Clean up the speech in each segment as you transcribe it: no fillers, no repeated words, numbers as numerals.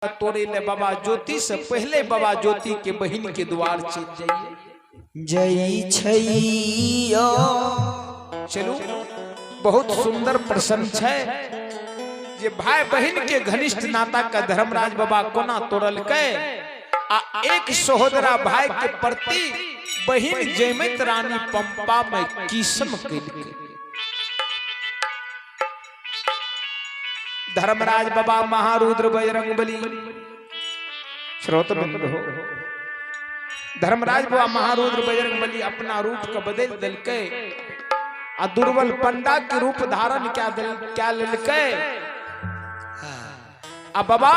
तोड़े ले बाबा ज्योति से पहले बाबा ज्योति के बहन के द्वार चल जाइए। जय छैया चलो बहुत सुंदर प्रसंग है जे भाई बहन के घनिष्ठ नाता का धर्मराज बाबा कोना तोड़ल के आ एक सहोदरा भाई के प्रति बहन जयमत रानी पंपा में किस्म के धर्मराज बाबा महारुद्र बजरंगबली श्रोत बंद हो। धर्मराज बाबा महारुद्र बजरंगबली अपना रूप का बदल दल के आ दुर्बल पंडा के रूप धारण क्या ललके आ बाबा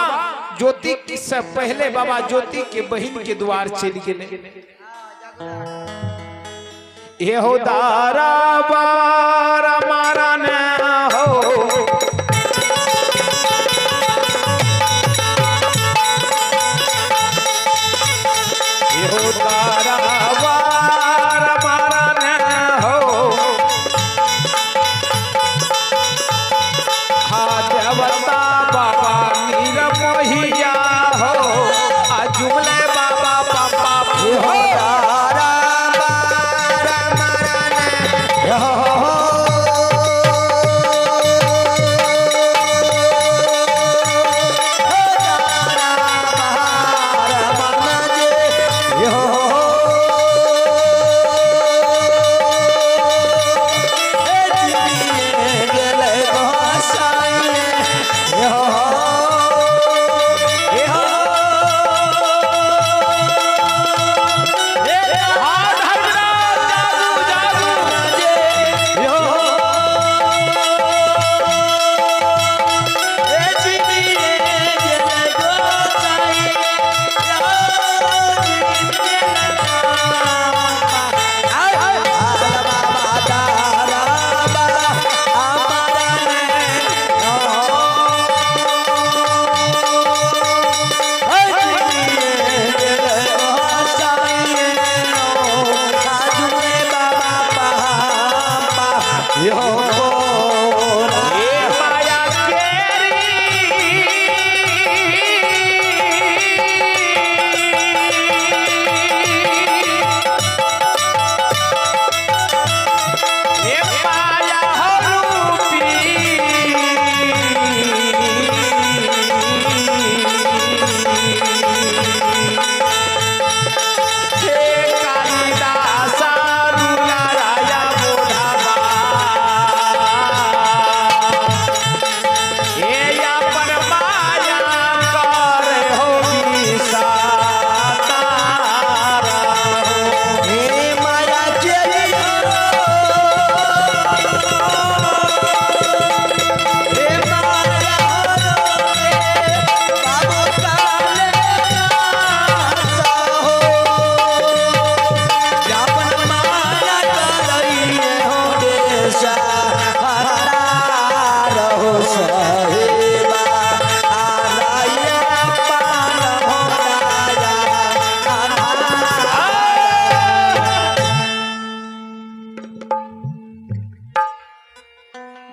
ज्योति से पहले बाबा ज्योति के बहन के द्वार चल गए। ये हो दारा बार मारा न हो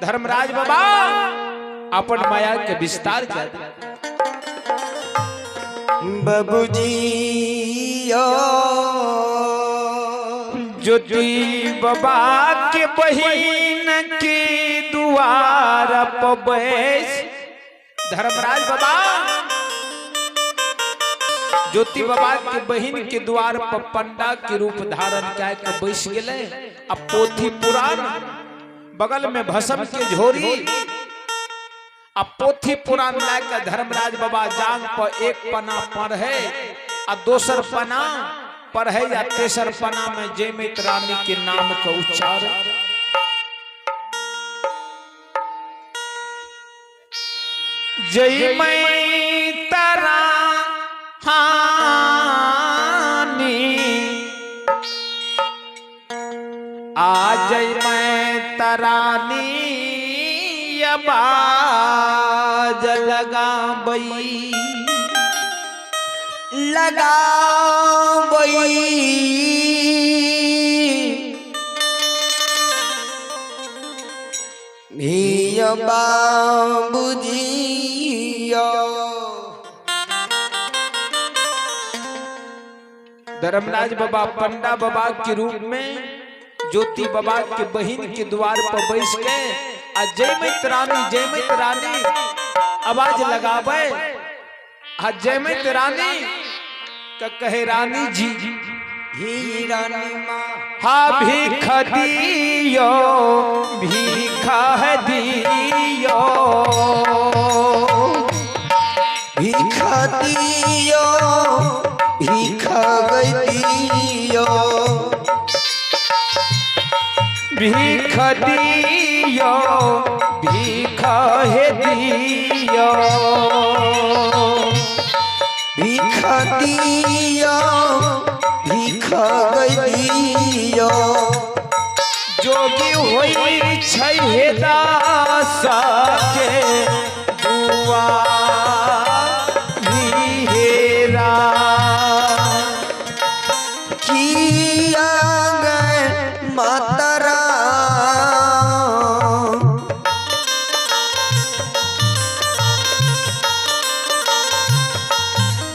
धर्मराज बाबा अपन माया के विस्तार कर बाबूजी ज्योति बाबा के बहन के द्वार पर बैस धर्मराज बाबा ज्योति बाबा के बहन के द्वार पर पंडा के रूप धारण करके बैस गए। अब पोथी पुराण बगल में भस्म के झोरी अब पोथी पुराण लाकर धर्मराज बाबा जांग पर एक पना पढ़े आ दोसर पना पढ़े या तेसर पना में जयमत रानी के नाम का उच्चारण जयमत रानी आ जयमत रानी बाज लगाबई बाबूजी धर्मराज बाबा पंडा बाबा के रूप में ज्योति बाबा के बहन के द्वार पर बैठ के जय मैत रानी आवाज लगावे। जय मैत रानी का कहे रानी जी ही रानी माँ हा भीख दियो भीखा दियो भीखा दियो भीखा दियो भीख दियो भीख दियो भीखा दियो भीखा दियो जोगी होई छै दास के दुआ हेरा किया गए माता राम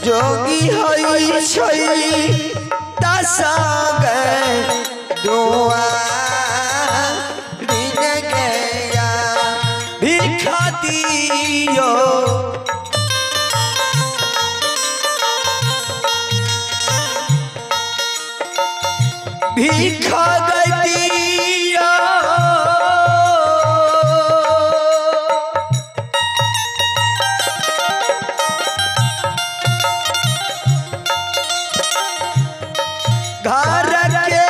जोगी हई छै दशा गए दुआ दिन गया भिखा दियो भिखा दियो घर के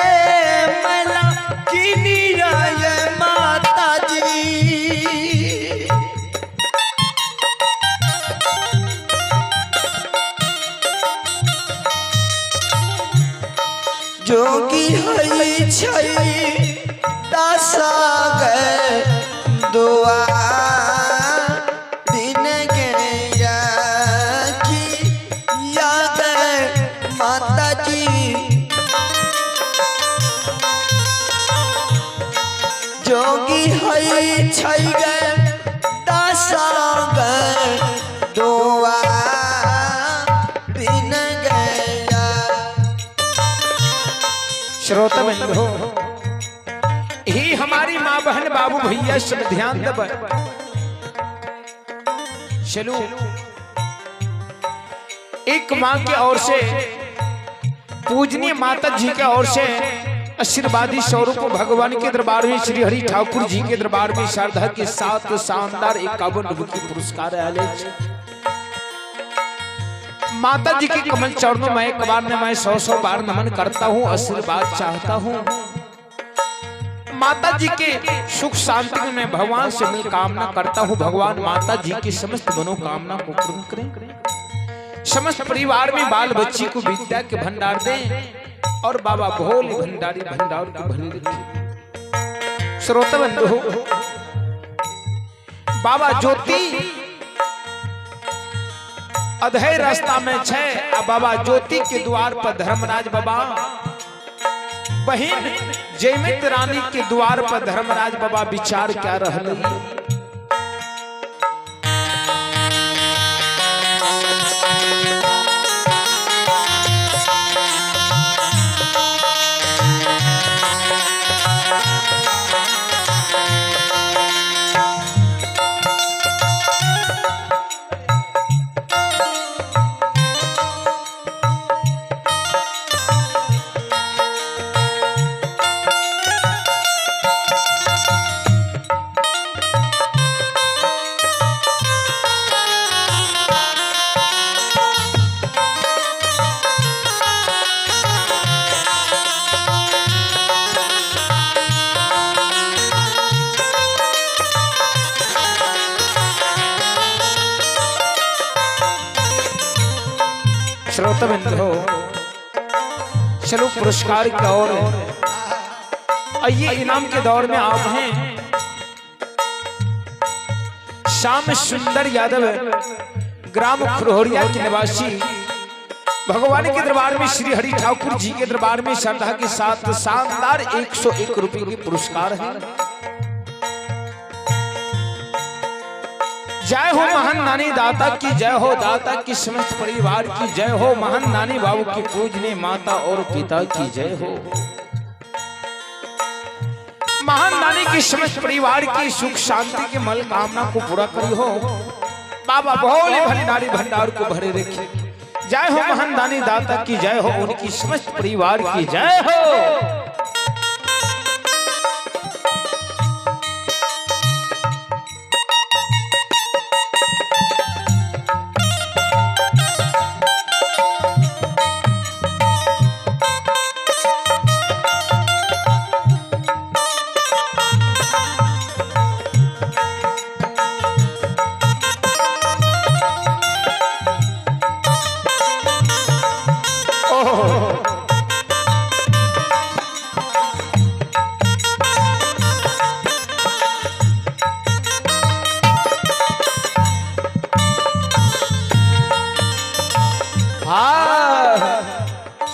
मला किनिया ये माता जी जोगी हई छै दशा गए दुआ दिन गया की याद माता जी जोगी हई छै गए दशा गए दुआ दिन गया। श्रोता बंधु ही हमारी माँ बहन बाबू भैया सब ध्यान दब चलो एक माँ की ओर से पूजनीय माता जी के ओर से आशीर्वादी स्वरूप भगवान के दरबार में श्री हरि ठाकुर जी के दरबार में श्रद्धा के साथ शानदार 51 रुपये पुरस्कार आए। माता जी के कमल चरणों में एक बार में मैं 100 बार नमन करता हूँ, आशीर्वाद चाहता हूँ। माता जी के सुख शांति में भगवान से मैं कामना करता हूँ। भगवान माता जी की समस्त मनोकामना को पूर्ण करें, समस्त परिवार में बाल बच्ची को विद्या के भंडार दें और बाबा भोले भंडारी भंडार की भली रखें। श्रोता बंधु बाबा ज्योति अधेर रास्ता में छे। बाबा ज्योति के द्वार पर धर्मराज बाबा बहन जयमित रानी के द्वार पर धर्मराज बाबा विचार क्या रहले। श्रोता बंधु चलो पुरस्कार की ओर आइए। इनाम के दौर में आप हैं श्याम सुंदर यादव, ग्राम खुरहोरिया के निवासी। भगवान के दरबार में श्री हरि ठाकुर जी के दरबार में श्रद्धा के साथ शानदार 101 रुपये के पुरस्कार है। जय हो महान नानी दाता की जय हो, दाता की समस्त परिवार की जय हो, महान नानी बाबू की पूजने माता और पिता की जय हो। महान नानी की समस्त परिवार की सुख शांति की मल कामना को पूरा करी हो। बाबा भोले भंडारी भंडार को भरे रखी। जय हो महान नानी दाता की जय हो, उनकी समस्त परिवार की जय हो।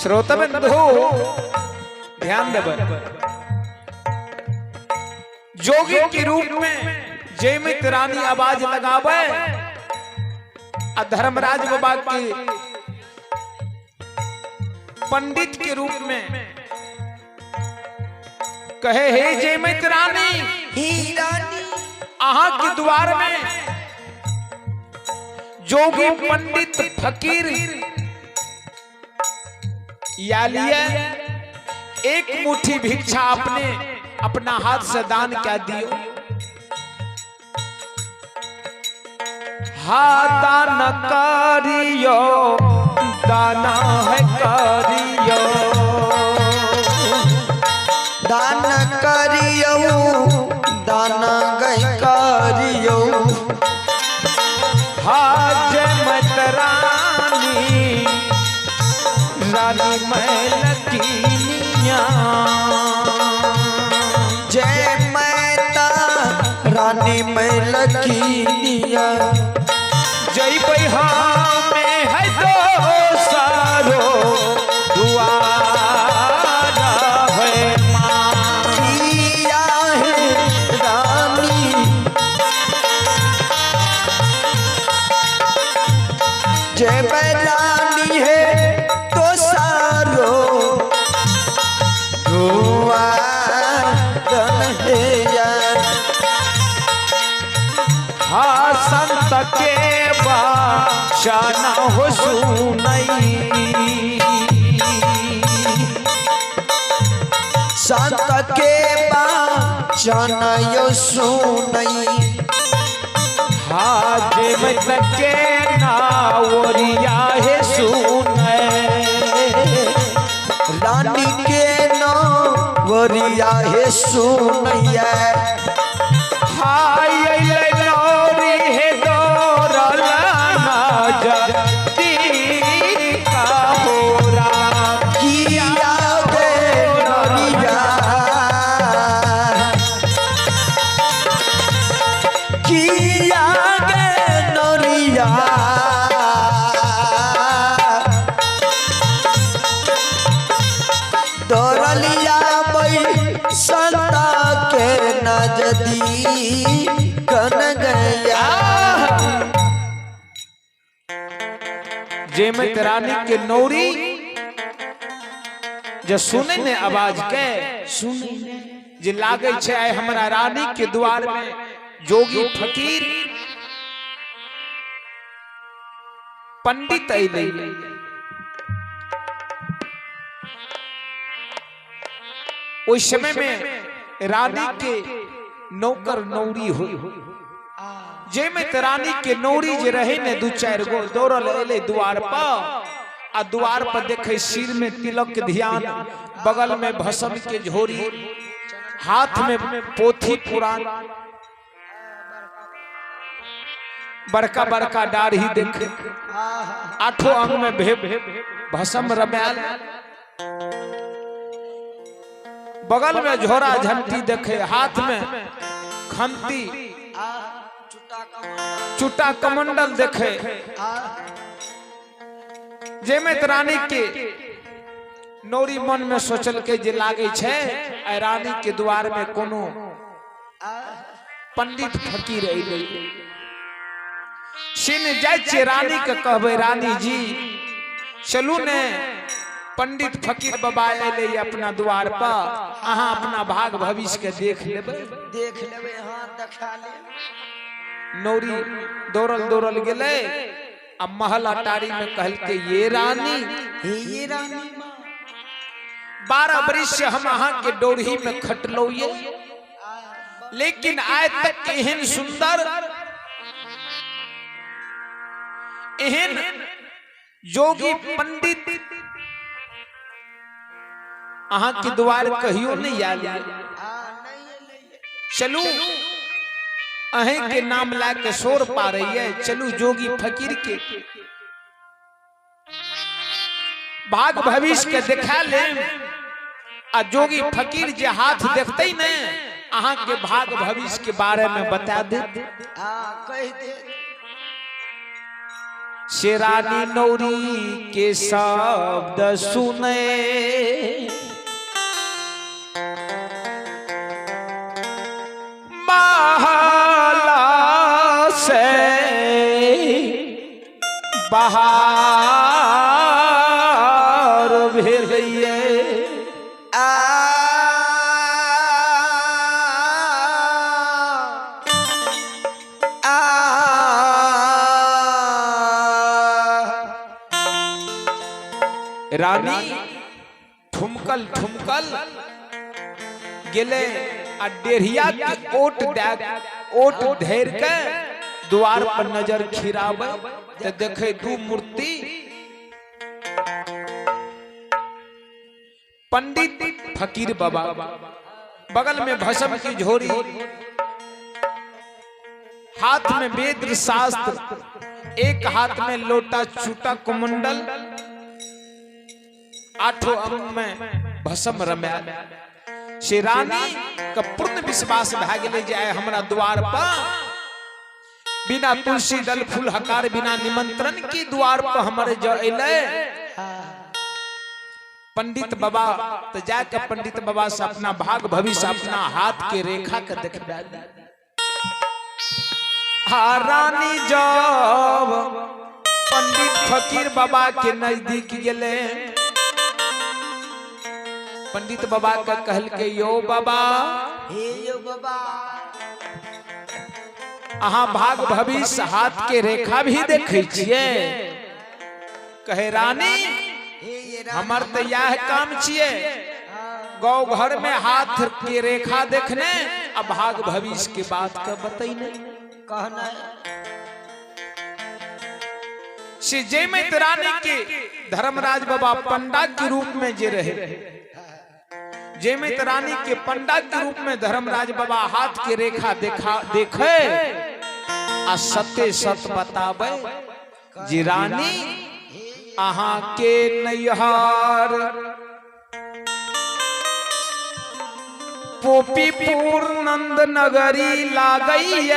श्रोता बंधु ध्यान देव, जोगी के रूप में जयमित रानी आवाज लगावे, धर्मराज बाबा के पंडित के रूप में कहे हे जयमित रानी, ही रानी आहा के द्वार में जोगी पंडित फकीर या लिए एक मुट्ठी भिक्षा आपने अपना हाथ से दान क्या दियो। हाँ दान करियो, दाना है करियो, दान करियो, दाना गई करियो। हाँ जयमत रानी, रानी मैलकीनिया, जय मैता रानी मैलकीनिया। जय बहा में है दो सारो दुआरा है माँ, किया है रानी जय रानी है तो सारो हाँ संत के बाशाना हो सुनई, संत के बाशाना यो सुनई। हाँ जयमत के नावरिया है सुनई, रानी के नावरिया है सुनैया। हाय नौरी है दौरलाना जती का होरा, किया गे नौरिया, किया गे नौरिया। दौरलिया बई संता के नजदीक कन गया। जयमत रानी के नौरी जो सुने ने आवाज के सुने जे लागे छे आय हमरा रानी के द्वार में जोगी फकीर पंडित अइले। उस समय में रानी के नौकर नौरी हुई। जयमत रानी के नौरी जे रहे ने दू चार गो दौड़ल एले द्वार पर, आ द्वार पर देखे सिर में तिलक के ध्यान, बगल में भस्म के झोरी, हाथ में पोथी पुराण, बड़का बड़का दाढ़ी देखे, आठों अंग में भस्म रमाल, बगल में झोरा झंटी देखे, हाथ में खंती चुटा कमंडल देखे। जयमत रानी के नौरी मन में सोचल के जे लागे छे आ रानी के द्वार में कोनो पंडित फकीर अइले। सिन जाय छे रानी के कहबे रानी जी चलू ने पंडित फकीर बाबा अले अपना द्वार पर अहाँ अपना भाग भविष्य के देख लेबे हाँ देखा ले। नौरी दौड़ल दौड़ल गेले आ महल अटारी में कहल के ये रानी ये रानी 12 बरिस से हम अहाँ के डोरही में खटलो ये लेकिन आज तक एहन सुंदर एहन योगी पंडित अहाँ के द्वार कहियो नहीं आयल। चलू अहें के नाम ला के शोर पा रही है, चलू जोगी फकीर के भाग भविष्य के दिखा ले। आ जोगी फकीर जे हाथ देखते ही न अहाँ के भाग भविष्य के बारे में बता दे। कह दे शेरानी नौरी के शब्द सुने महला से बाहर भेलिए रानी ठुमकल ठुमकल गेले आ डेढ़िया के ओट ढेर के द्वार पर नजर खिराबे ते देखे दू मूर्ति पंडित फकीर बाबा बगल में भस्म की झोरी हाथ में वेद शास्त्र एक हाथ में लोटा छूटा कुमंडल 8 अंग में भस्म रमायल। श्री रानी का पूर्ण विश्वास भ गेले जे हमरा द्वार पर बिना तुलसी दल फूल हकार बिना निमंत्रण के द्वार पर हमारे जो अले पंडित बाबा तो जाके पंडित बाबा से अपना भाग भविष्य अपना हाथ के रेखा के देखबा दी। हाँ रानी जब पंडित फकीर बाबा के नजदीक गेले पंडित बाबा का कहल के यो बाबा अहाँ भाग भविष्य हाथ के रेखा भी देखे छिए। कहे रानी हमार तो यह काम छिए गौ घर में हाथ के रेखा देखने अब भाग भविष्य के बात का बतैने कहना श्री जयमती रानी के धर्मराज बाबा पंडा के रूप में जे रहे जयमती रानी के पंडा के रूप में धर्मराज बाबा हाथ के रेखा देखे आ सत्य सत बताबे जी रानी अहाँ के नैहर पोपीपुर नंद नगरी लागई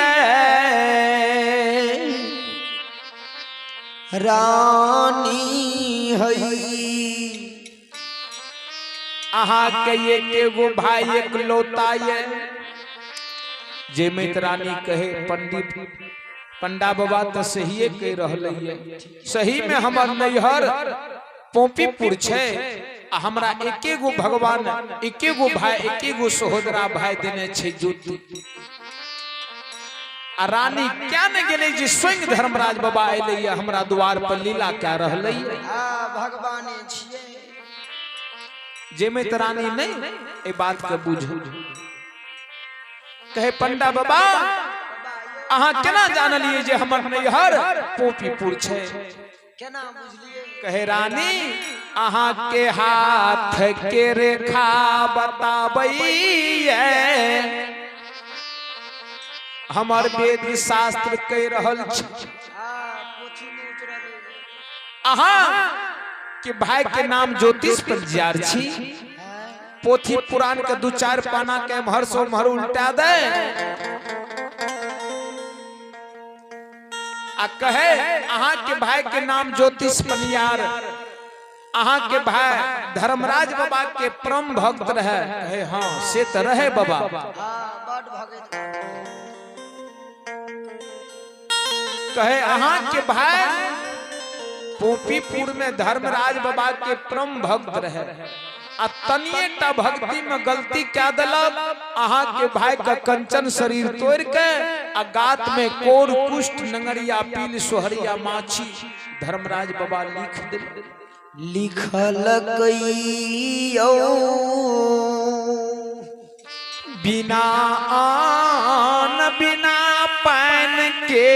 रानी है अहाँ के एगो भाई एक लौता ये। जयमती रानी कहे पंडित पंडा बाबा तो सही कह रहल है, सही में हमार नैहर पोपीपुर छे आ हमरा एकेगो भगवान एकेगो भाई एकेगो सहोदरा भाई देने छे ज्योति। आ रानी क्या न गेले जे स्वयं धर्मराज बाबा अइले हमरा द्वार पर लीला क्या रहल है भगवान छिए। जयमती रानी नहीं ए बात के बुझू। कहे पंडा बाबा अहाँ केना जानलिए जे हमर नैहर पोपीपुर छे केना बुझलिए। कहे रानी अहाँ के हाथ के रेखा बताबैये हमर वेद शास्त्र कह रहल छ अहाँ के भाई के नाम ज्योतिष पर जार छी पोथी पुराण के 2-4 पाना के महर सो महर उल्टा दे आ कहे अहाँ के भाई के नाम ज्योतिष पनियार अहाँ के भाई धर्मराज बाबा के परम भक्त रहे। कहे हाँ से तो रहे बाबा। कहे अहाँ के भाई पोपीपुर में धर्मराज बाबा के परम भक्त रहे आ तनिएटा भक्ति में गलती क्या दिलक अहाँ के भाई का कंचन शरीर तोड़ के आ गात में कोर कुष्ठ नंगरिया पील सोहरिया माछी धर्मराज बाबा लिख दिल लिखल कइयो बिना आन बिना पैन के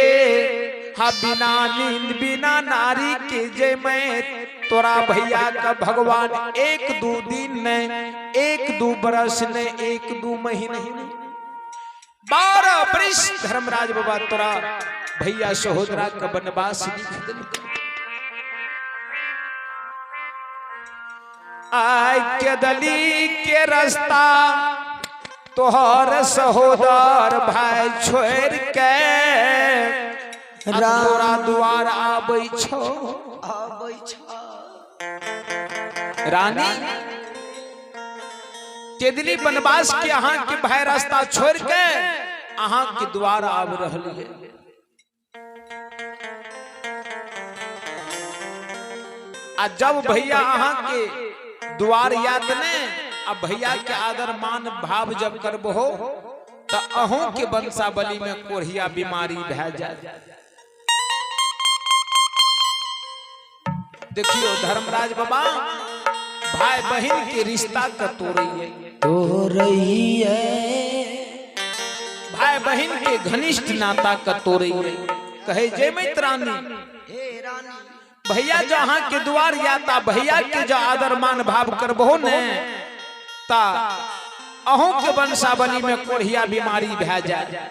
हा बिना नींद बिना नारी के जय मैं तोरा भैया का भगवान एक दो दिन ने एक दो बरस ने एक दो महीने 12 वर्ष धर्मराज बाबा तोरा भैया सहोदरा का वनवास लिख दिल आय के दली के रास्ता तोहर सहोदर भाई छोड़ के तोरा द्वार आबै छो रानी केदली वनवास के अहाँ के भाई रास्ता छोड़ के अहाँ के द्वार आब रहल है आ जब भैया अहाँ के द्वार याद ने अब भैया के आदर मान भाव जब करबो तो अहों के वंशावली में कोढ़िया बीमारी भै जाए देखियो धर्मराज बाबा भाई बहन के रिश्ता का तोड़ई है भाई बहन के घनिष्ठ नाता का तोड़ई है कहे जय मैत्रानी भैया जहाँ के द्वार याता भैया के जो आदर मान भाव करबो ने ता अहों के वंशावली में कोढ़िया बीमारी भै जाए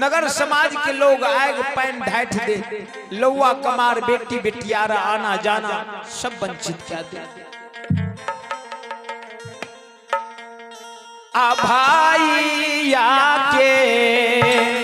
नगर समाज के लोग आग पैन ढाठ दे लौआ कमार बेटी बेटियारा आना जाना सब वंचित क्या दे आ भाई के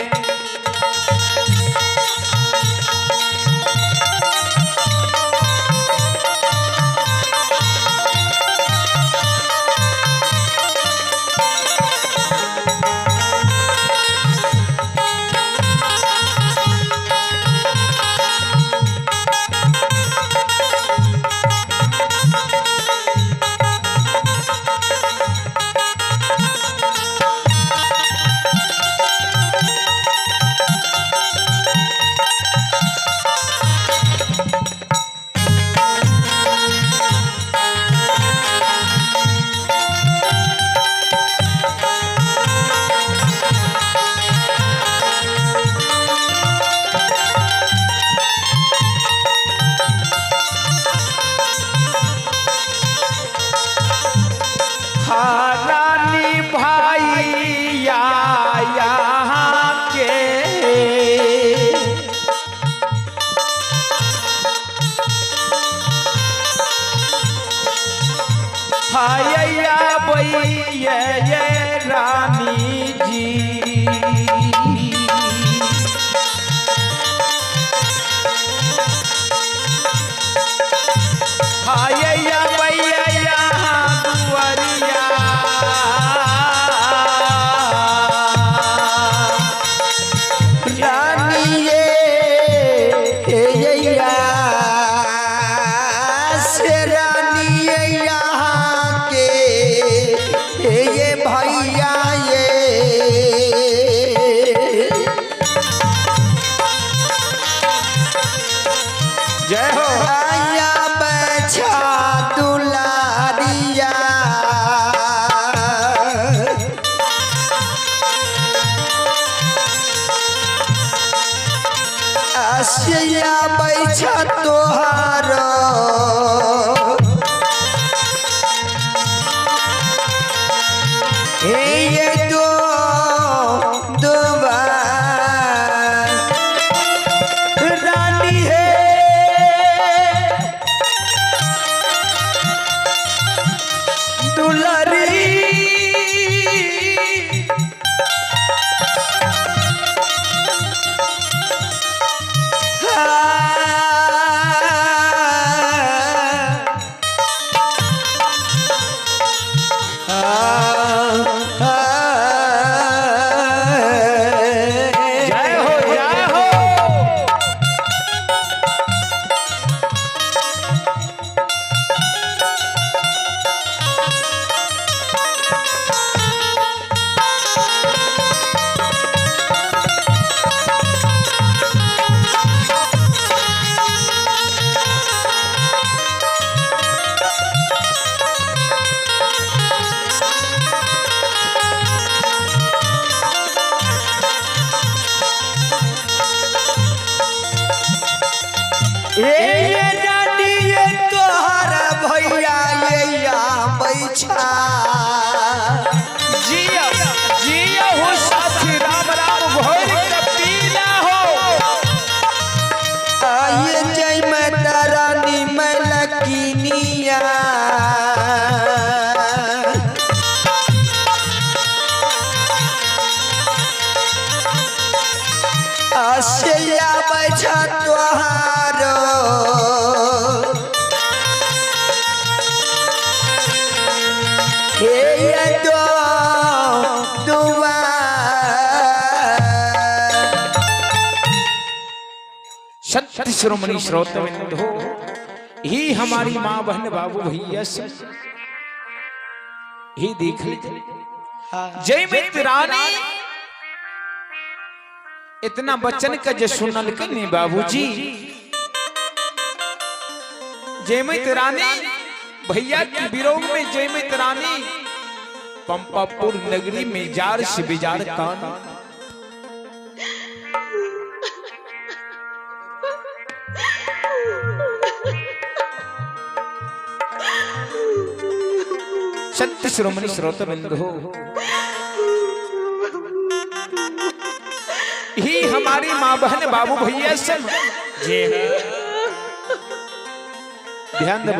रानी भैया यहाँ के भैया भैया ये रानी जी भैया भैया यहाँ दुआरिया जय हो आया बचा दुलारिया आसिया बैठा तोहार ये दो रानी है दुलारी ये रानी ये तोहर भैया ये या बैठा जिया जिया हो साथी राम राम भोर कपीला हो। ये जय माता रानी मैं लकीनिया आसिया बैठा तोहारो हे ये दो दुआ सत्य शिरोमणि श्रोतविंदो ही हमारी माँ बहन बाबू भैया सब ही देख लीजिए। जय मित्र रानी इतना बच्चन का जो सुनल के नहीं बाबूजी। जयमित रानी भैया की विरोध में जयमित रानी पंपापुर नगरी में जार से बिजार कान सत्य शिरोमणि श्रोतबिंदु ही हमारी माँ बहन बाबू भैया सब ध्यान दे।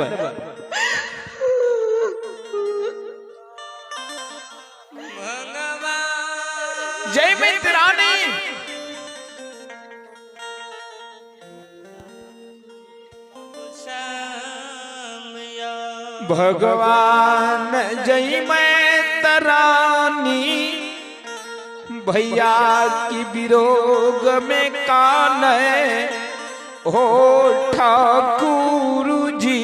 जय मित्र रानी भगवान जय मित्र रानी भैया की विरोग में कान हो ठाकुर जी।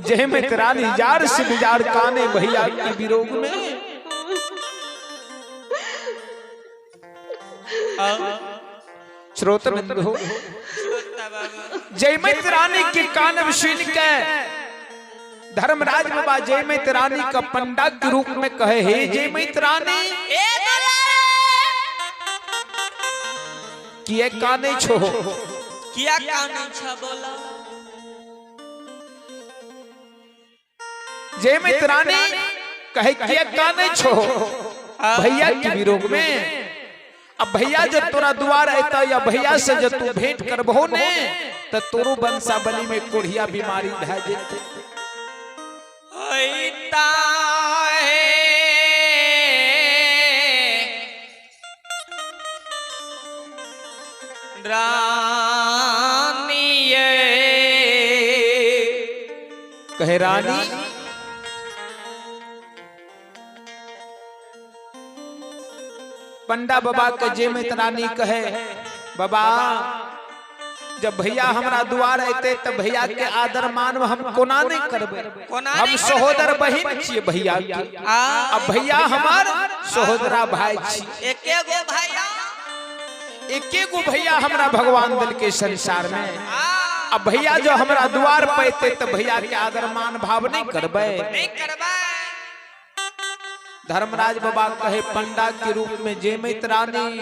जय मित्र रानी जार से बिजार काने भैया की विरोग में श्रोत बिंदु जय मित्र रानी के कान सुन के धर्मराज बाबा जय मित्र रानी का पंडा के रूप में कहे हे जय मित्र रानी किए काने छो किया काने छा बोला। जय मित्र रानी कहे किया काने छो भैया के विरोग में। अब भैया जब तोरा द्वार आता या भैया से जब तू भेंट करबहो ने तो तोरो वंशावली में कोढ़िया बीमारी ढह जेते। रानी कहे रानी पंडा बाबा के जय मित्र रानी कहे बाबा जब भैया हमारा द्वार आते तब भैया के आदर मान हम कोना नहीं करबे। हम सहोदर बहिन छिए भैया के। अब भैया हमार सहोदरा भाई छी एके गो भैया हमरा भगवान दिल के संसार में। अब भैया जो हमारा द्वार पैते तब भैया के आदर मान भाव नहीं करबे। धर्मराज बाबा कहे पंडा के रूप में जय मित्र रानी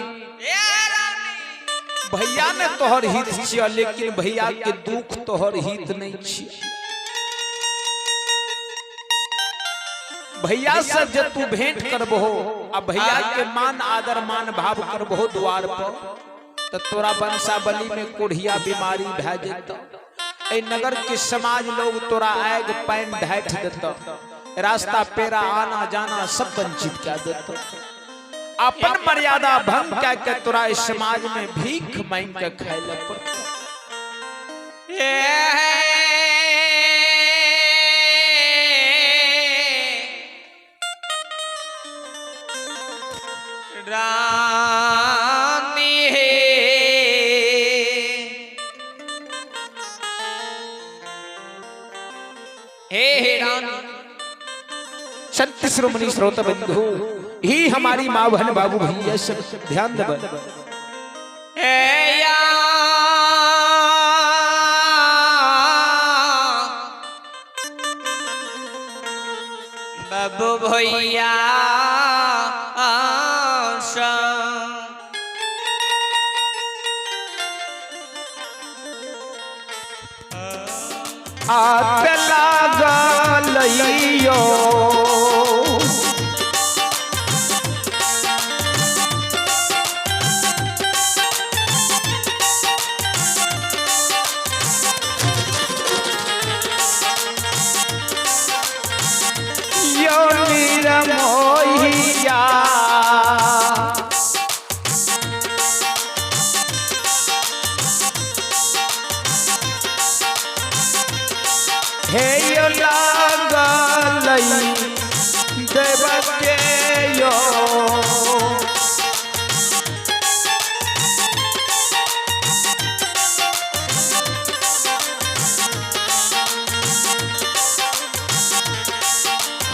भैया ने तोहर हित छिया लेकिन भैया के दुख तोहर हित नहीं छिया। भैया से जब तू भेंट करबहो अब भैया के मान आदर मान भाव करबहो द्वार पर तो तोरा वंशावली में कोढ़िया बीमारी भै जेत। ए नगर के समाज लोग तोरा आग पैन ढाट देता रास्ता पेरा आना जाना सब वंचित कर देता। अपन मर्यादा भंग के तोरा इस समाज में भीख मांग के खाए ल पड़ता। रानी हे रानी सत्य शिरोमणि श्रोत बंधु ही हमारी माँ बहन बाबू भैया सब ध्यान दे। भैया आत लागलइयो यो निरमोहिया हे यो लागलई देवके यो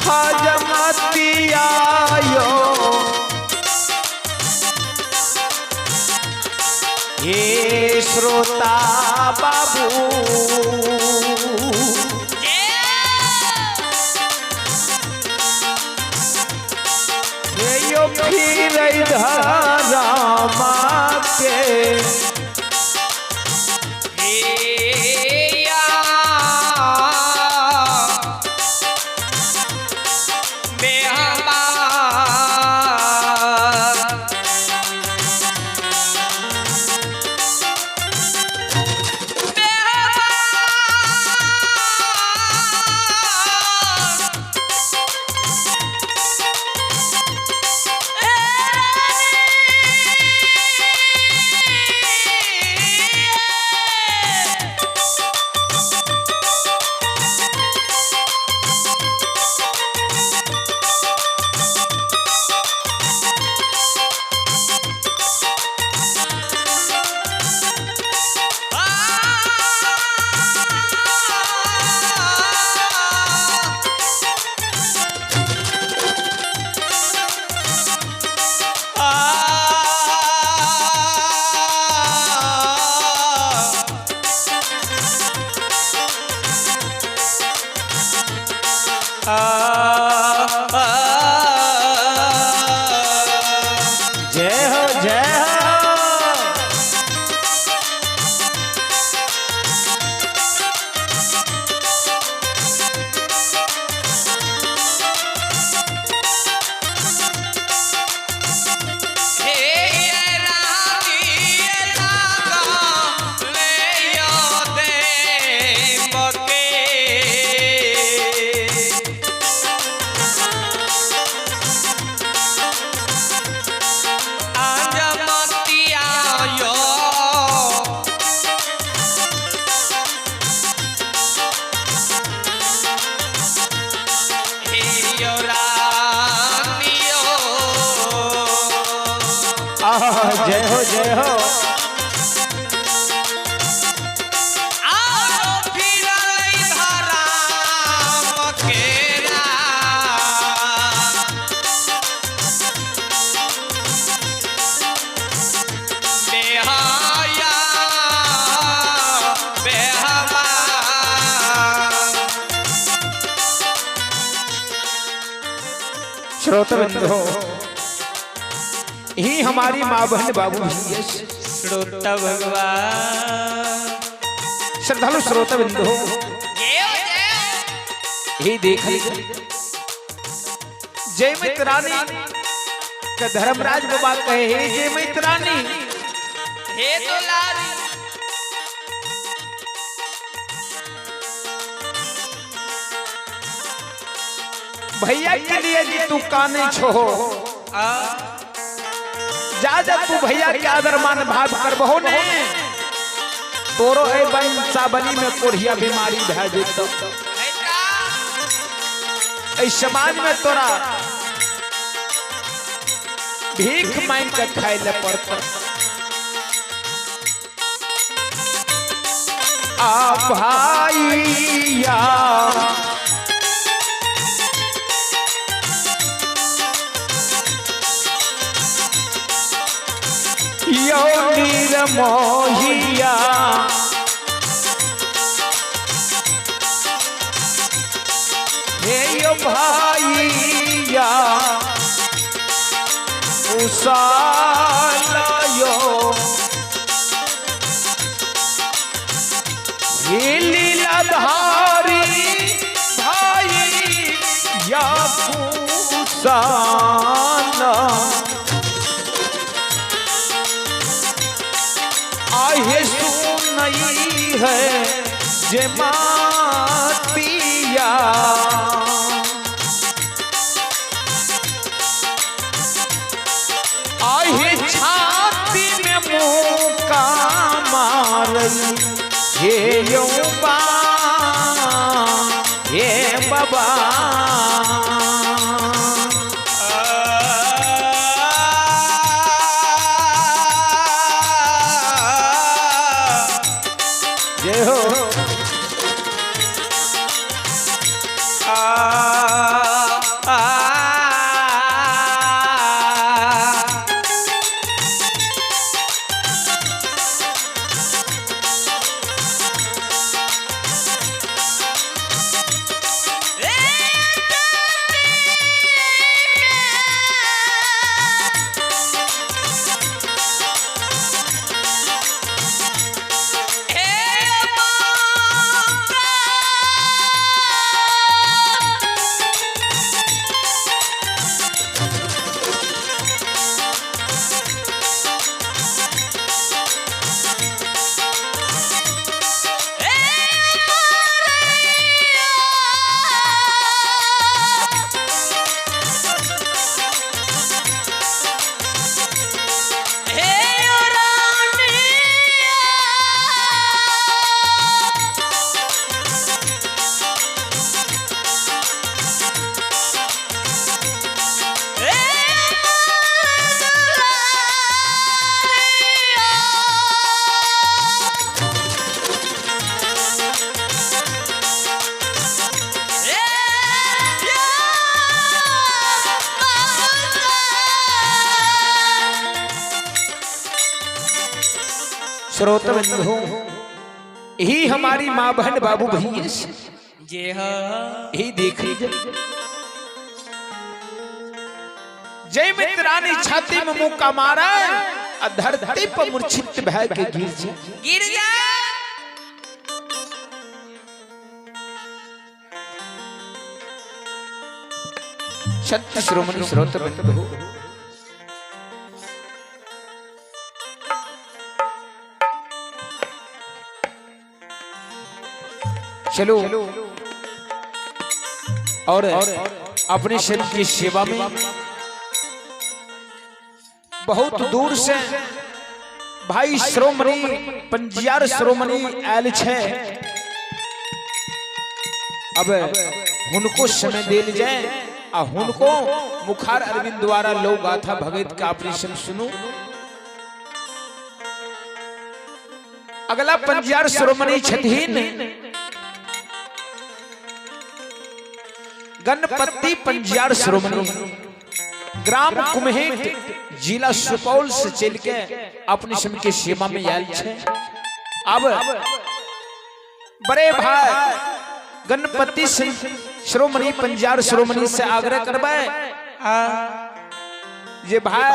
हजमतिया यो हे श्रोता बाबू फिर रामा के जय हो जय हो जय हो जय हो श्रोतबिंदु ही हमारी माँ बहन बाबू श्रोता भगवान श्रद्धालु श्रोतबिंदु ही देख जय मित्रानी का धर्मराज बाबा कहे हे जय मित्रानी हे दुलारी भैया के लिए जी तू काने छो जा जा तू भैया के आदर मान भाव करबहो ने तोरो ए बन साबली में कोढ़िया बीमारी भै जेतो ए समाज में तोरा भीख मांग के खाए ले पड़ता आ भाईया यो निरमोहिया हे यो भाईया कुशालयो हे लीलाधारी भाई या कुशाल आहे सुनई है जे मातिया आहे छाती में मुका मारई हे यौबा हे बाबा जय हो श्रोता बंधु यही हमारी माँ बहन बाबू भैया जय हो यही देख लीजिए जय मित्रानी छाती में मुक्का मारा धरती पर मूर्छित भय के गिर जा सत्य श्रोमणी श्रोता बंधु चलो और अपने शरीर की सेवा में बहुत दूर से भाई श्रोमणी पंजियार श्रोमणी आयल छे अब उनको समय दे जाए आ उनको मुखार अरविंद द्वारा लो गाथा भगत का ऑपरेशन सुनो। अगला पंजियार श्रोमणी छथीन गणपति पंजियार श्रोमणी ग्राम कुम्हेट जिला सुपौल से चल के अपने समय के सेवा में आयल छे। अब बड़े भाई गणपति श्रोमणी पंजियार श्रोमणी से आग्रह करबे जे भाई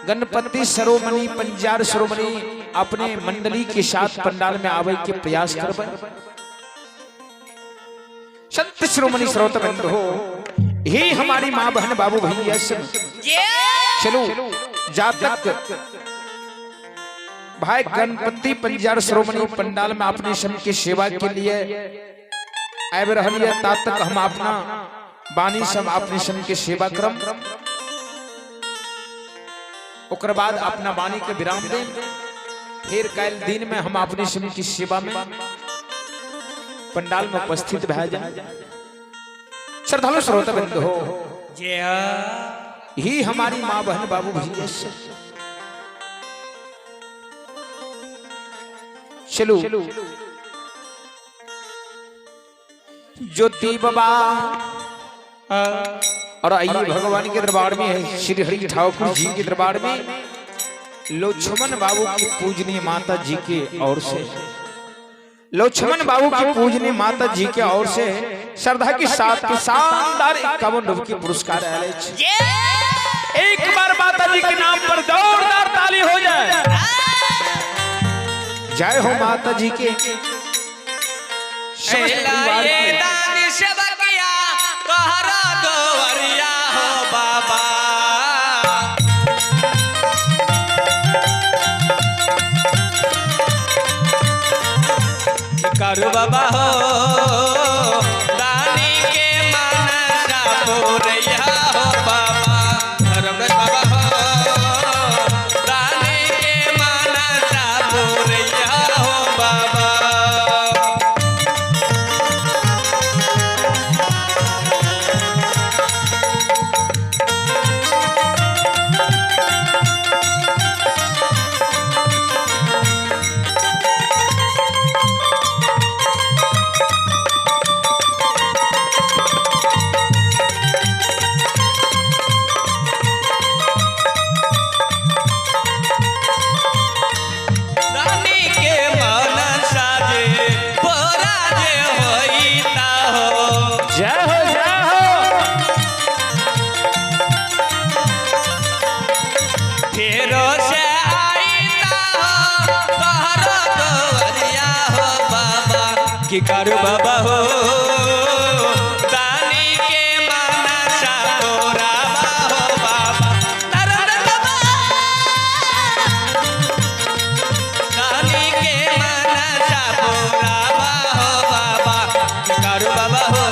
गणपति श्रोमणी पंजियार श्रोमणी अपने मंडली के साथ पंडाल में आवे के प्रयास करबे। संत श्रोमणी श्रोता बंधु हो ही हमारी माँ बहन बाबू भैया चलो जा तक भाई गणपति पंजियार श्रोमणी पंडाल में अपने समय की सेवा के लिए आए रहलिए तात तक हम अपना बानी सब अपने समय के सेवा क्रम ओकर बाद अपना बानी के विराम दें फिर कल दिन में हम अपने समय की सेवा में पंडाल में उपस्थित भा जाए। श्रद्धालु श्रोता बंधु हो ही हमारी माँ बहन बाबू भैया चलो ज्योति बाबा और आइए भगवान के दरबार में है श्री हरि ठाकुर जी के दरबार में लक्ष्मण बाबू की पूजनीय माता जी के ओर से लक्ष्मण बाबू की पूजनीय माता जी के ओर से श्रद्धा के साथ शानदार 51 रुपये पुरस्कार एक बार माता जी के नाम पर जोरदार ताली हो जाए। जय हो माता जी के। समस्त परिवार की। दानी सेवकिया कहरा दोवरिया हो बाबा। करू बाबा हो दानी के मनसा पूरैया हो बाबा। धर्मराज बाबा हो दानी के मनसा पूरैया हो बाबा। कि करू बाबा हो दानी के मनसा पूरावा हो बाबा। दानी के मनसा पूरावा हो बाबा। करू बाबा हो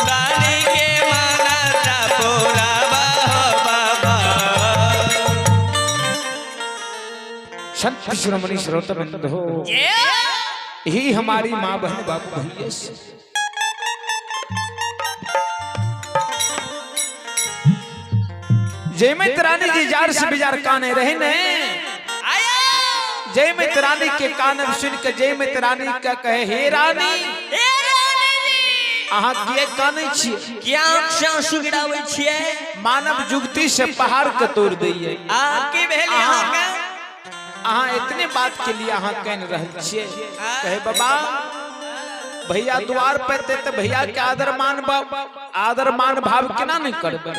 दानी के मनसा पूरावा हो बाबा। संत शिरोमणि श्रोतवृंद हो, ही हमारी माँ बहन बाप भैया से जय में रानी जी जार से बिजार काने रहे ने। जय में रानी के कान सुन के जय में रानी का कहे हे रानी अहाँ किए काने छिए क्या सुगड़ावे छिए। मानव जुगती से पहाड़ के तोड़ दैये। की भेल यहाँ का अहाँ इतने बात के लिए अहाँ कह रहे छिए। कहे बाबा भैया द्वार पे थे तो भैया के आदर मान भाव केना नहीं करबे।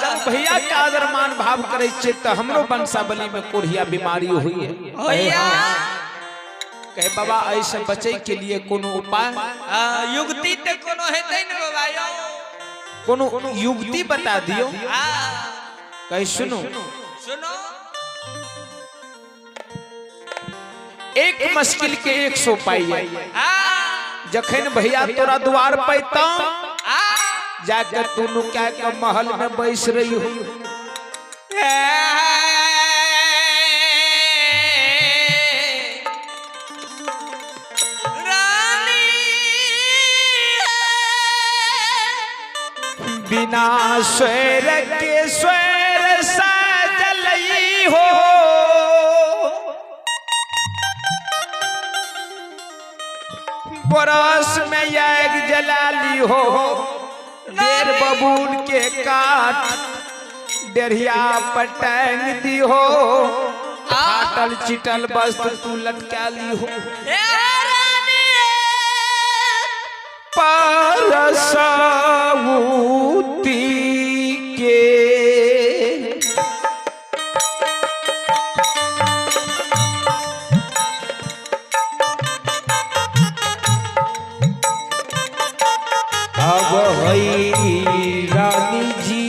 जब भैया के आदर मान भाव करे छे तो हमरो वंशावली में कोढ़िया बीमारी हुई है। कहे बाबा ऐसे बचे के लिए कोनो उपाय युक्ति ते कोनो हेतै न बाबा यो। कोनो युक्ति बता दियो। कहे सुनो एक मुश्किल के 100 पाइए। जखन भैया तोरा द्वार पैता जाके तू नुका के महल में बैस रही हो। बिना स्वर के स्वर सजलई हो। बरस में एक जलाली हो। देर बबूल के काट डेरिया पटांग दी हो। फाटल चिटल वस्त्र तू लटका ली हो। परसऊती के अब हई रानी जी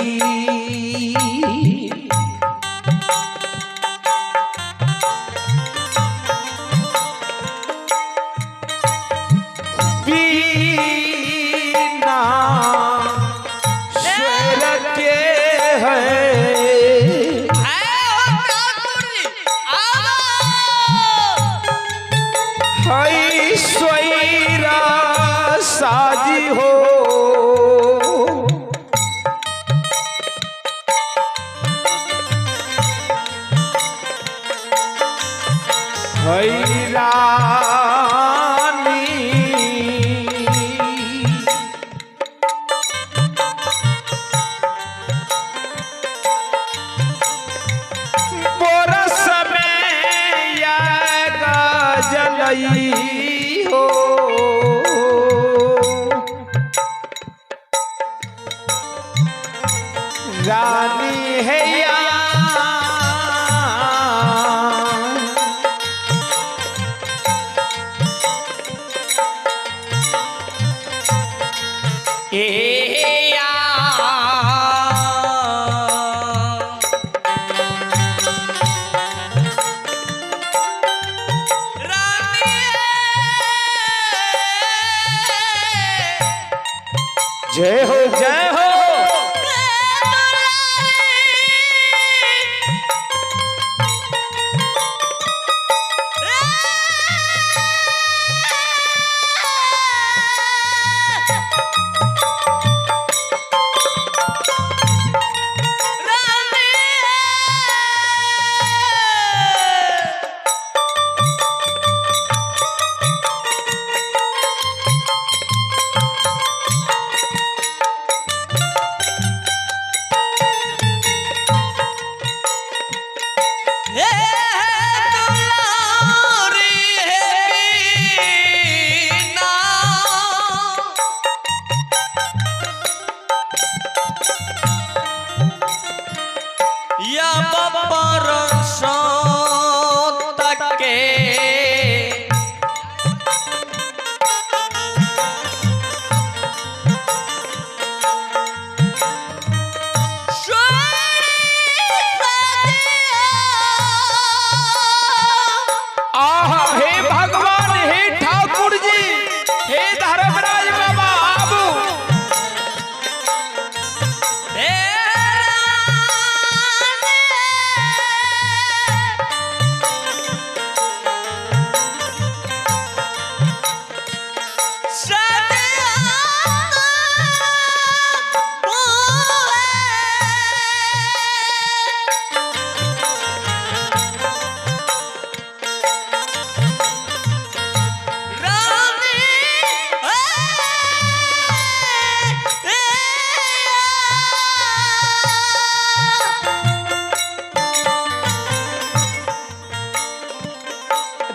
बिना स्वर के हई स्वैरा साजी हो। हई रानी बोरस में या गजलई हो। जय हो जय हो।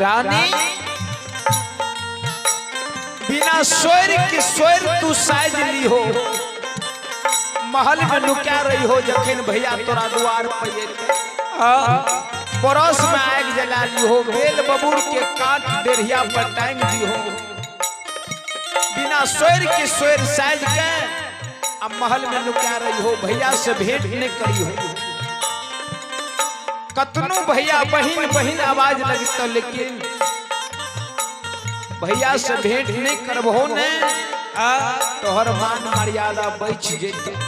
रानी बिना स्वर की स्वर तू साज ली हो, महल में नुका रही हो जखन भैया तोरा द्वार पे पड़ोस में आग जला ली हो, बेल बबूर के काट डेढ़िया पर टांग दी हो, बिना स्वर की स्वर साज के अब महल में नुका रही हो, भैया से भेंट नहीं करी हो। कतनो भैया बहिन बहिन आवाज लगता लेकिन भैया से भेंट नहीं करबहो ने तोहर मान मर्यादा बच जेते।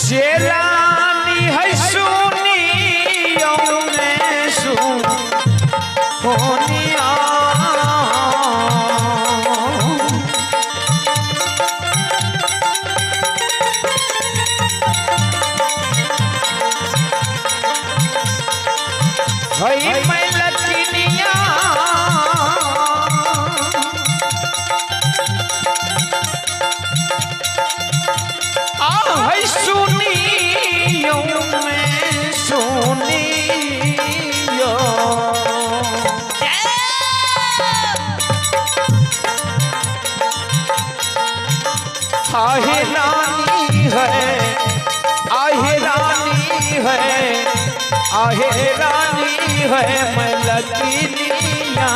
शेरानी है सुनी में सुन होनिया है मैं लकिनिया है सुनियो में सुनियो आहे रानी है आहे रानी है आहे रानी है मैं लकिनिया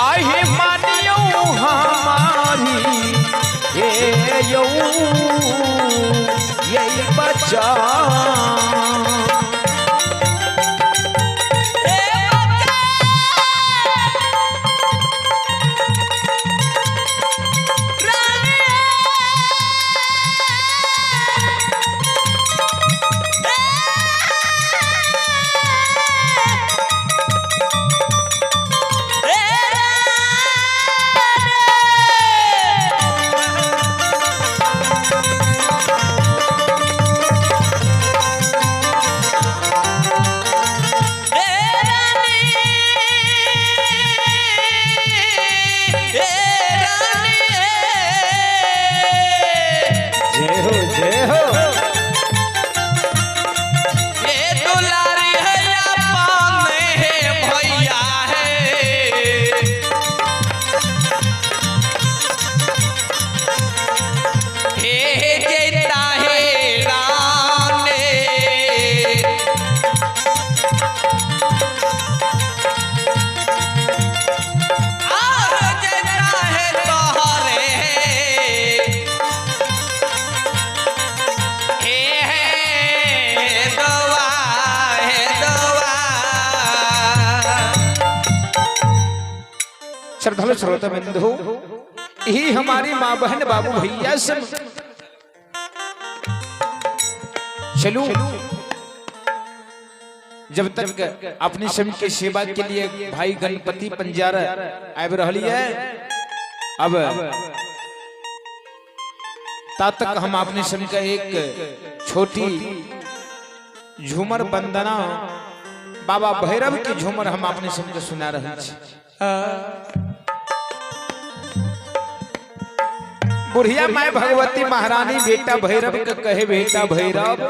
आहे मानियो हमारी ये यू यही बचा श्रद्धालु श्रोता बिंदु, यही हमारी माँ बहन बाबू भैया सब चलू जब तक अपनी समय की सेवा के लिए भाई गणपति पंजारा आब रही है, अब तब तक हम अपने समय का एक छोटी झूमर वंदना बाबा भैरव की झूमर हम अपने समय का सुना रहे हैं। बुढ़िया माय भगवती महारानी बेटा भैरव का कहे बेटा भैरव,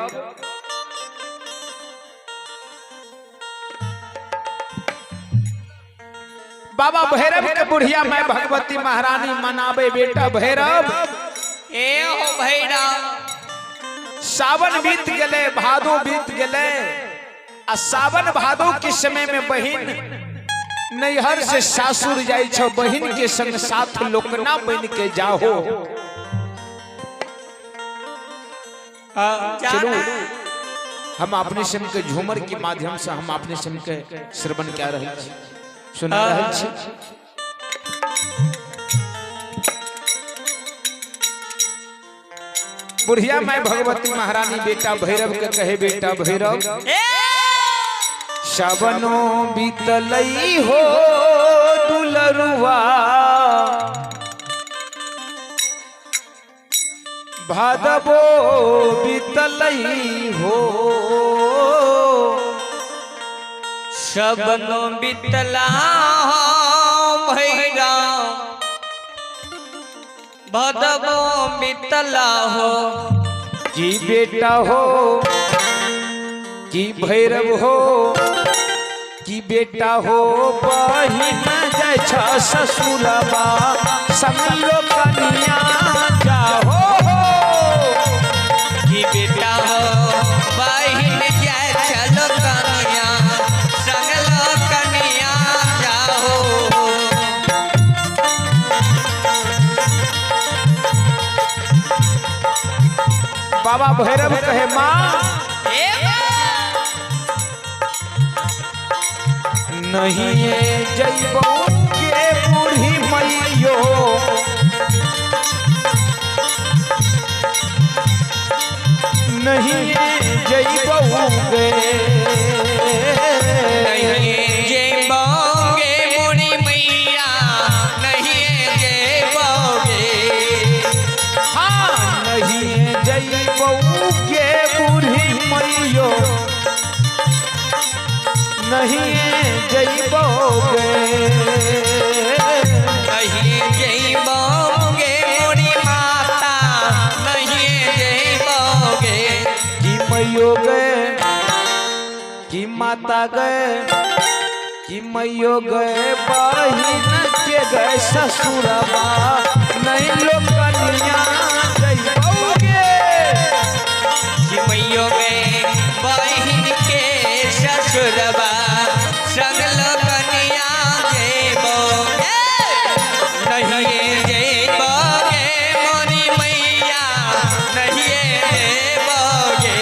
बाबा भैरव के बुढ़िया माय भगवती महारानी मनावे बेटा भैरव। ए हो भैरव, सावन बीत गले, भादो बीत गले, आ सावन भादो के समय में बहिन नैहर से सासुर जाई छो, बहिन के संग साथ लोकना बन के जाओ। चलो हम अपने समय के झूमर के माध्यम से हम अपने समय के श्रवण क्या रहे सुना रहे छी। बुढ़िया माय भगवती महारानी बेटा भैरव के कहे बेटा भैरव, सावनो बीतलई हो दुलरुआ, भादवो बीतलई हो, सबनो बीतला भैरव, भादवो बीतला हो। जी बेटा हो कि भैरव हो कि बेटा हो, बहिन जाय छ ससुरबा संग लोकनिया जाहो। कि बेटा हो बहिन जाय छ लोकनिया संग लोकनिया जाहो। बाबा भैरव कहे माँ नहीं जइबो के बूढ़ी मैयो, नहीं जइबो गे, नहीं जइबोगे बूढ़ी मैया, नहीं जइबोगे। हाँ नहीं जइबो के बूढ़ी मैयो, नहीं जइबोगे, नहीं जइबोगे बूढ़ी माता, नहीं जइबोगे। कि मैयो गए कि माता गए कि मैयो गए, बहिन के गए ससुरबा नहीं लोकनिया जइबोगे। कि मैयो गए बहिन के ससुरबा संग लोकनिया जइबोगे। नहीं जइबोगे मोरी मैया, नहीं जइबोगे।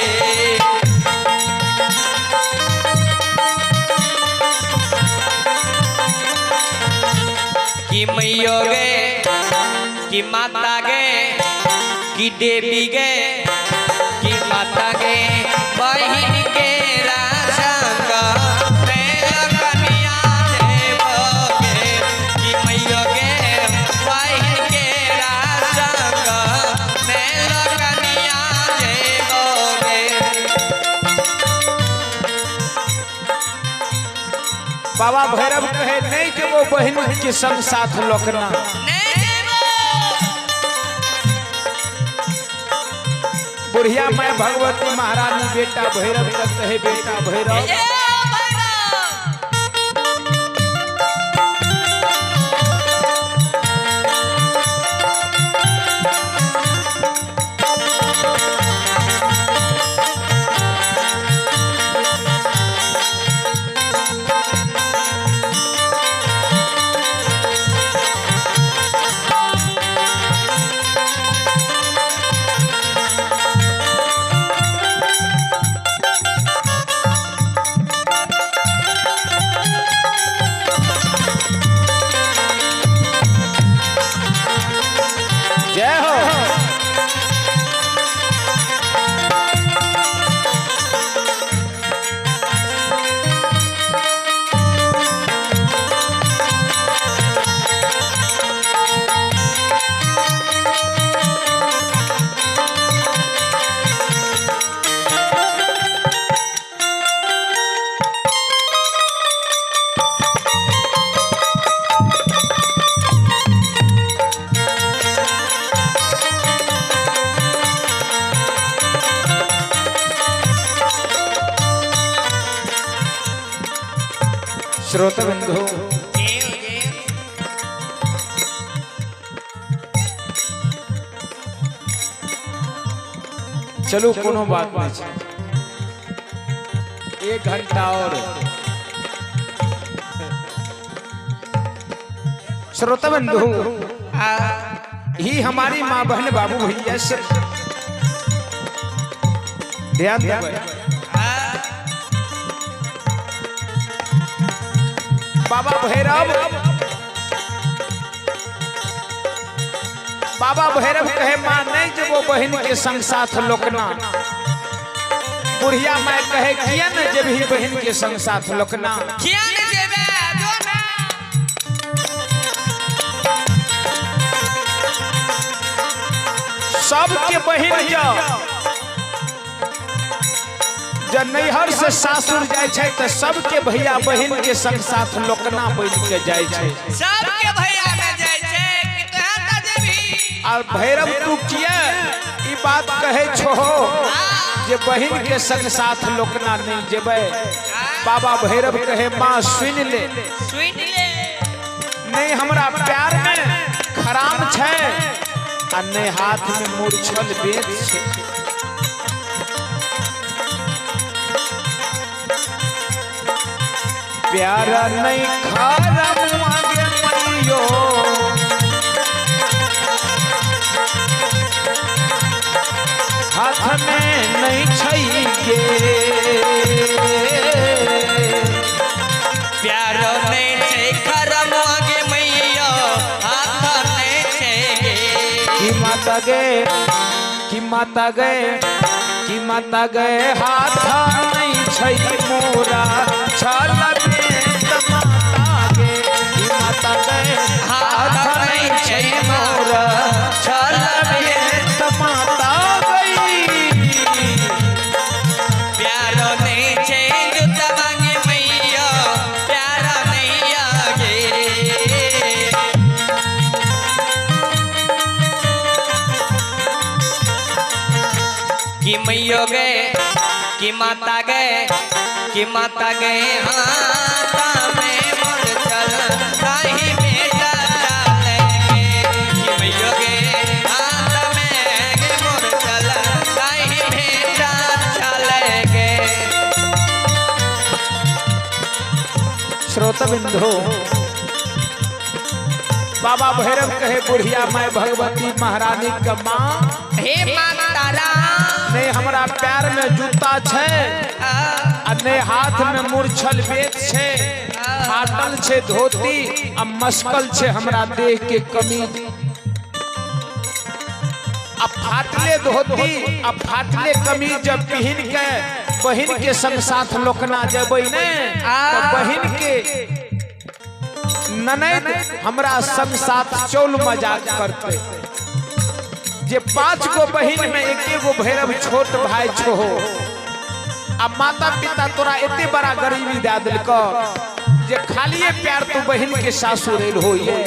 कि मैयो गए कि माता गए कि देवी गए, कि माता गए बहिन के संग में लोकनिया जइबोगे। कि मैयो गए बहिन के संग में लोकनिया जइबोगे। बाबा भैरव कहे नहीं जब बहन के संग साथ लोकना। बुढ़िया मैं भगवती महारानी बेटा भैरव का कहे बेटा भैरव, श्रोता बंधु चलो कोनो बात नहीं छै, 1 घंटा और। श्रोता बंधु ही हमारी माँ बहन बाबू भैया से ध्यान देवे। बाबा भैरव कहे माँ नहीं जब वो बहन के संग साथ लोकना। बुढ़िया माँ कहे किया न जब ही बहन के संग साथ लोकना। सबके बहन जब नैहर से सासुर जाय छै त सबके भैया बहन के संग साथ लोकना बन के जाय छै। सबके भैया में जाय छै कि तोहन त जेबी। और भैरव तू किया ई बात कहे छो जे बहन के संग साथ लोकना नहीं जेबे। बाबा भैरव कहे माँ सुन ले नहीं हमरा प्यार में खराम छै आ नहीं हाथ में मूर्छल बेद छै। प्यारा नहीं खराम आगे मैयो हाथ में नहीं छैगे। प्यारो नहीं छै खराम आगे मैयो हाथ नहीं छैगे। कि माता गए कि माता गए कि माता गए हाथ नहीं छै मोरा छल बेद माता गे। कि माता गए हाथ नहीं छै मोरा छल बेद माता गई। प्यारो नहीं छै जुता मांगे मैयो प्यारा नहीं आगे। कि मैयो गए कि माता गए कि माता गए हाथ में मोर चल राही बेटा डालेंगे। कि मैयो गए हाथ में मोर चल राही बेटा डालेंगे। श्रोता बिंदु बाबा भैरव कहे बुढ़िया मैं भगवती महारानी का माँ हे माता राम नहीं हमरा पैर में जूता छै आ नहीं हाथ में मूर्छल बेत छै। फाटल छै धोती आ मस्कल छै हमरा देह के कमीज। आ फाटले धोती आ फाटले कमीज जब पहन के बहन के संग साथ लोकना जेबै ने तो बहन के ननद हमरा संग साथ चौल मजाक करते। जे 5 गो बहन में एके गो भैरव छोट भाई छो आ माता पिता तोरा एते बड़ा गरीबी दे दिलको जे खालिए प्यार तू बहन के सासुर एल होइए।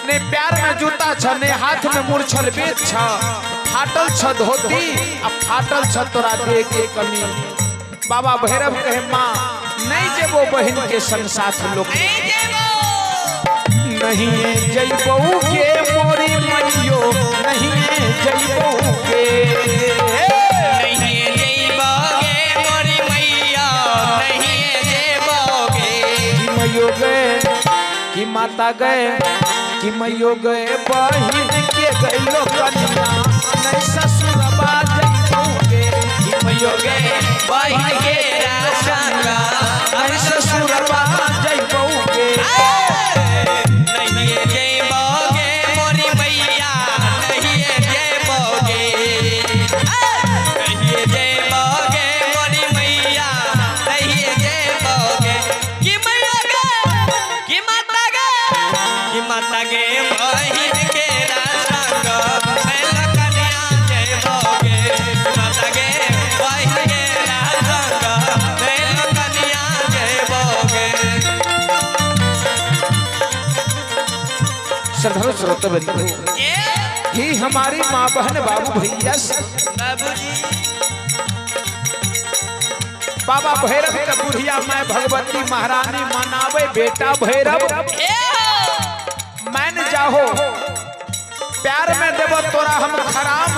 ने प्यार में जूता छ ने हाथ में मूर्छल बेत छ फाटल छ धोती आ फाटल छ तोरा देह के कमी। बाबा भैरव कहे माँ नहीं जेबो बहन के संग साथ लोग नहीं जइबो के मोरी मैयो नहीं जइबो के नहीं जइबोगे मोरी मैया नहीं जइबोगे। कि मैयो गए कि माता गए कि मैयो गए बहिन के गइलो कन्या नहीं ससुरबा जइबोगे। कि मैयो गए बहिन के राशंगा नहीं ससुरबा जइबोगे। नहीं जइबोगे मोरी मैया नहीं जइबोगे। नहीं जइबोगे मोरी मैया नहीं जइबोगे। कि मैया गे कि माता गे बहिन के राशंगा मैं कन्या जइबोगे। कि माता गे बहिन के राशंगा मैं कन्या जइबोगे। श्रद्धालु श्रोता बंधु ही हमारी माँ बहन बाबू भैया बाबूजी बाबा भैरव के बुढ़िया मैं भगवती महारानी मनावे बेटा भैरव मान जाहो प्यार में देव तोरा हम खराम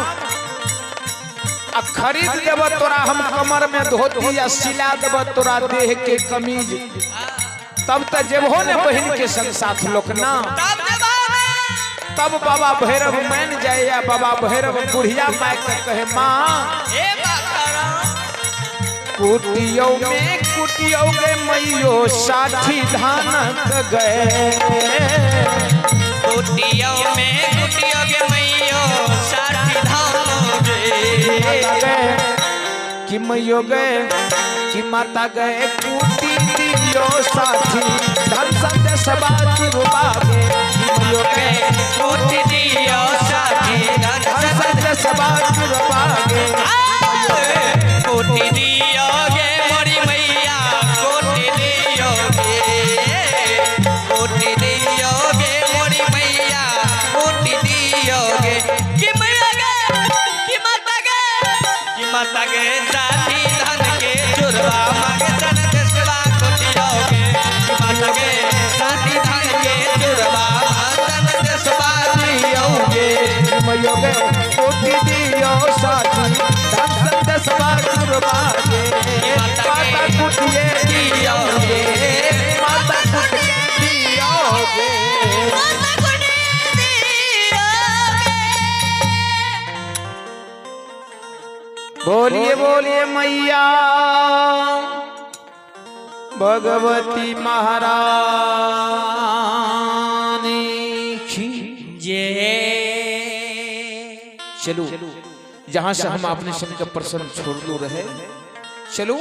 आ खरीद देव तोरा हम कमर में धोती या सिला देव तोरा देह के कमीज तब तक जेबहो ने बहन के संग साथ लोकना तब बाबा भैरव मान जाए या बाबा भैरव बुढ़िया माय के कहे माँ कुटियों के मैयो साथी धानक गए कुटियों के मैयो साथी धानक गए कि मैयो गए कि माता गए कुटी दियो साथी धन संदेश बात रुबागे कि मैयो गए कुटी दियो साथी धन संदेश बात रुबागे कुटी दियोगे मोरी मैया कुटी दियोगे मोरी मैया कुटी दियोगे कि मैया कि माता के साथी धन के चुरवा मांगे सन देशवा कुटियोगे कि माता के साथी धन के चुरवा सन देशवा दियोगे मैयो गए कुटी दियो साथी धन संदेश बात रुबागे माता कुटिए दियोगे माता कुटिए दियोगे बोलिए बोलिए मैया भगवती महारानी की चलो जहां से हम अपने शनि का प्रसन्न छोड़ लो रहे चलो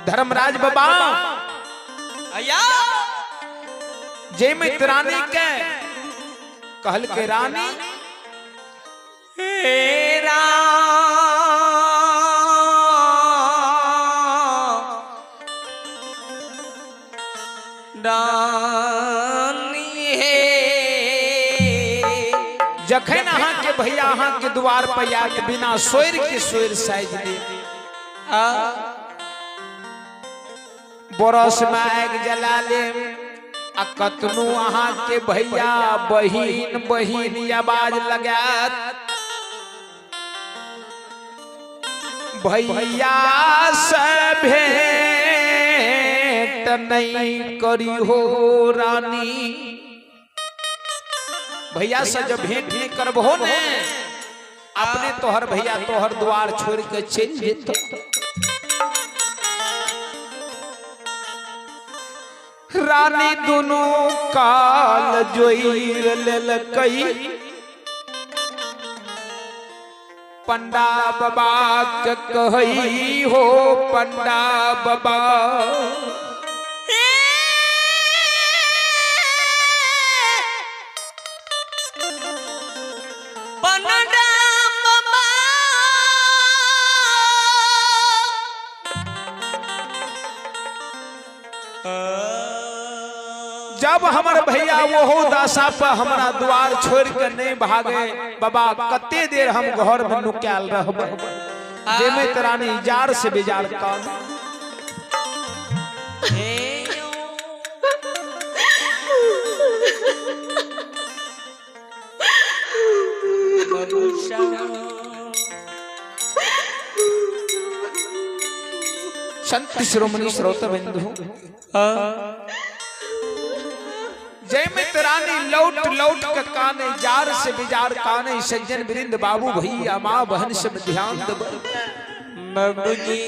धर्मराज बाबा जय में रानी के कहल के रानी जखन अहाँ के भैया अहाँ के द्वार पर आत बिना सोयर के सोयर साइज दे बरस में आग जला ले आ कतनु अहाँ के भैया बहिन बहिन आवाज लगात भैया से भेंट नहीं करी हो रानी भैया से जब भेंट नहीं करबहो ने अपने तोहर भैया तोहर द्वार छोड़ के चल जेतो रानी दोनों काल जोइर लेल कई पंडा बाबा के कही हो पंडा बाबा जब हमार भैया वो दासा पर हमारा द्वार छोड़ के नहीं भागे बाबा कते देर हम घर में नुक्याल रहब जेमे तरानी जार से बेजार कान संत शिरोमणि श्रोत बिंदु जय में रानी लौट लौट के काने जार से बिजार काने सज्जन वृंद बाबू भैया माँ बहन सब ध्यान दब बाबूजी